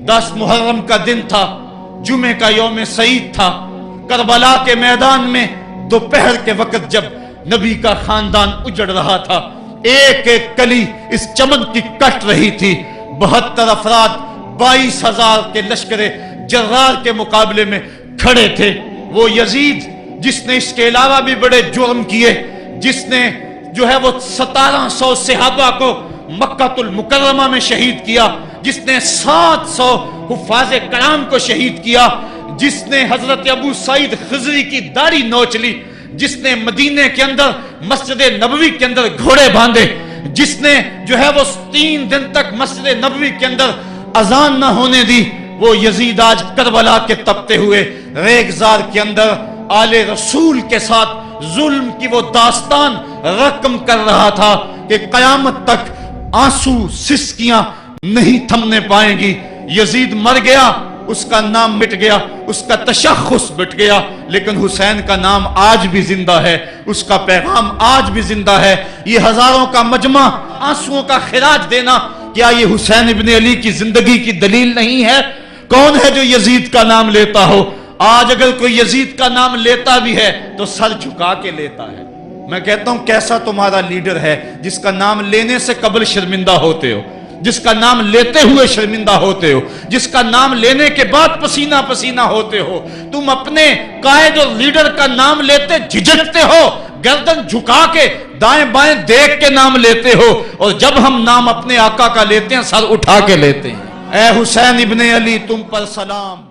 10 मुहर्रम का दिन था, जुमे का यौम सईद था। करबला के मैदान में दोपहर के वक्त जब नबी का खानदान उजड़ रहा था, एक एक कली इस चमन की कट रही थी। 72 अफराद 22,000 के लश्करे जर्रार के मुकाबले में खड़े थे। वो यजीद जिसने इसके अलावा भी बड़े जुर्म किए, जिसने जो है वो 1700 सहाबा को मक्कातुल मुकर्रमा में शहीद किया, जिसने 700 हुफ़ाज़े कलाम को शहीद किया, जिसने हजरत अबू सईद खिज़री की दाढ़ी नोच ली, जिसने मदीने के अंदर मस्जिद नबवी के अंदर घोड़े बांधे, जिसने जो है वो 3 दिन तक मस्जिद नबवी के अंदर अजान न होने दी, वो यजीद आज करबला के तपते हुए रेगजार के अंदर आले रसूल के साथ जुल्म की वो दास्तान रकम कर रहा था कि कयामत तक आंसू सिसकियां नहीं थमने पाएंगी। यजीद मर गया, उसका नाम मिट गया, उसका तशख़्ख़ुस मिट गया, लेकिन हुसैन का नाम आज भी जिंदा है, उसका पैगाम आज भी जिंदा है। ये हजारों का मजमा आंसुओं का खिराज देना, क्या ये हुसैन इब्न अली की जिंदगी की दलील नहीं है? कौन है जो यजीद का नाम लेता हो? आज अगर कोई यजीद का नाम लेता भी है तो सर झुका के लेता है। मैं कहता हूं कैसा तुम्हारा लीडर है जिसका नाम लेने से कबल शर्मिंदा होते हो, जिसका नाम लेते हुए शर्मिंदा होते हो, जिसका नाम लेने के बाद पसीना पसीना होते हो। तुम अपने कायद और लीडर का नाम लेते झिझकते हो, गर्दन झुका के दाएं बाएं देख के नाम लेते हो, और जब हम नाम अपने आका का लेते हैं सर उठा के लेते हैं। ए हुसैन इब्ने अली तुम पर सलाम।